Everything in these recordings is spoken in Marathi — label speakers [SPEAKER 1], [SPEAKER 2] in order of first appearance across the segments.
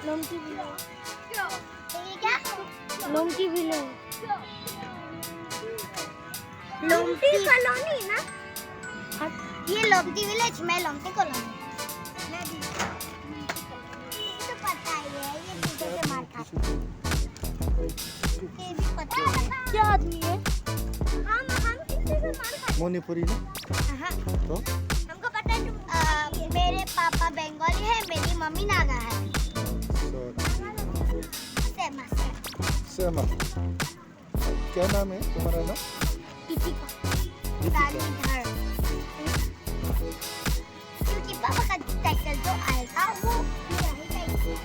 [SPEAKER 1] लोमटी विलेज।
[SPEAKER 2] ये क्या?
[SPEAKER 1] लोमटी विलेज।
[SPEAKER 2] लोमटी कॉलोनी ना?
[SPEAKER 1] हाँ।
[SPEAKER 2] ये लोमटी विलेज, मैं लोमटी कॉलोनी। मैं भी। तो पता ही है ये पीछे से मार खाता है। ये भी पता है।
[SPEAKER 1] क्या आदमी है?
[SPEAKER 2] हम किसी से मार खाते
[SPEAKER 3] मणिपुरी ना
[SPEAKER 2] हाँ।
[SPEAKER 3] तो
[SPEAKER 2] हमको पता है मेरे पापा बंगाली है, मेरी मम्मी नागा है। सेम
[SPEAKER 3] सेम क्या नाम है तुम्हारा नाम?
[SPEAKER 2] दीपिका।
[SPEAKER 3] दीपिका।
[SPEAKER 2] क्योंकि पापा का टाइटल जो आएगा वो मेरा ही टाइटल है।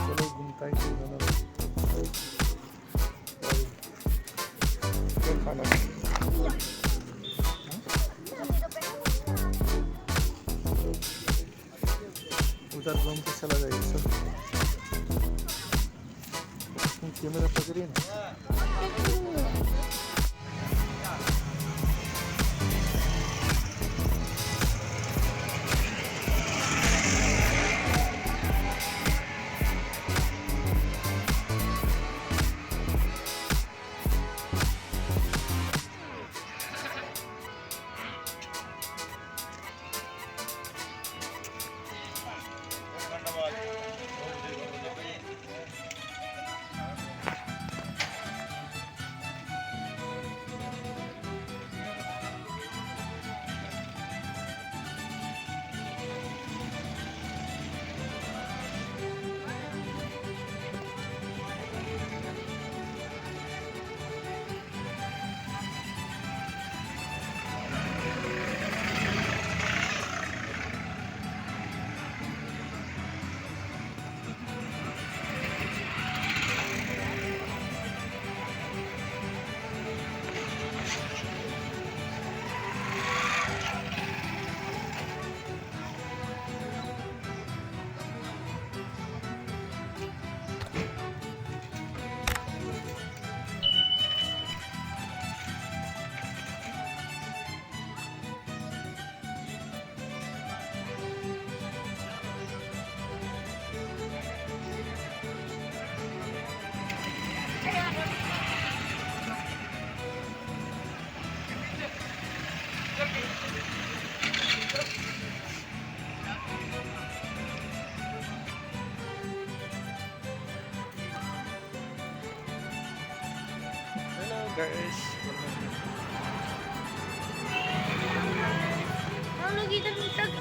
[SPEAKER 3] चलो घूमता है क्या खाना है? उधर घूम के चला जाएगा सब। तुम कैमरा पकड़िए ना। Guys,
[SPEAKER 1] हम लोग इधर तक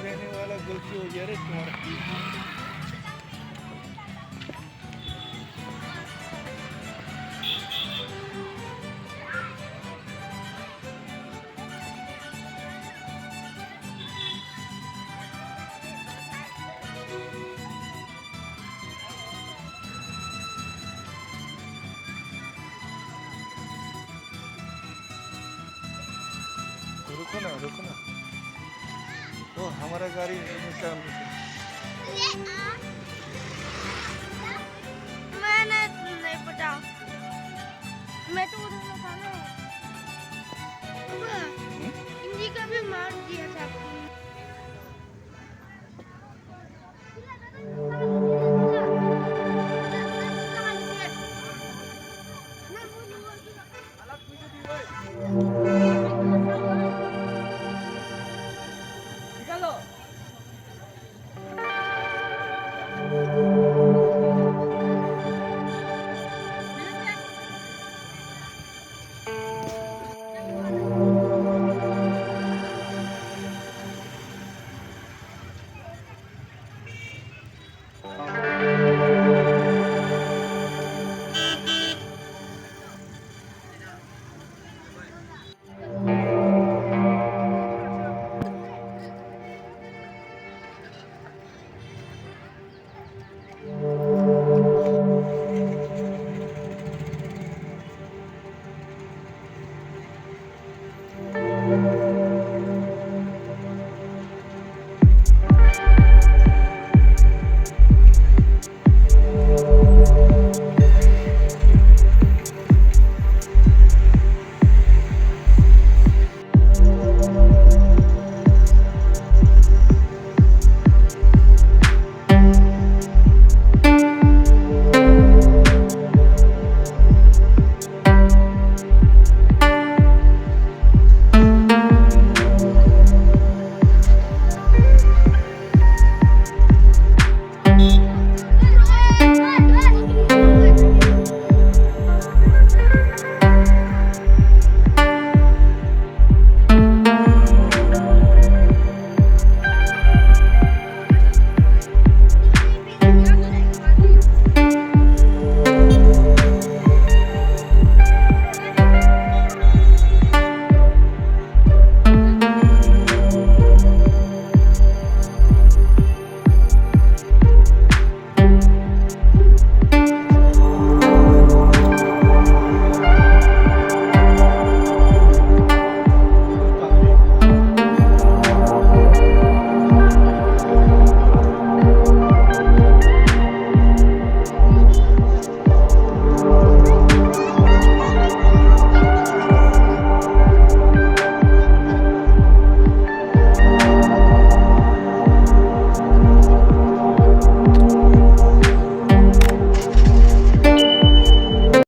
[SPEAKER 3] रहने वाला गलती हो गया रे तुम्हारा। रुको ना रुको ना। तो हमारा गाड़ी निकाल।
[SPEAKER 2] ये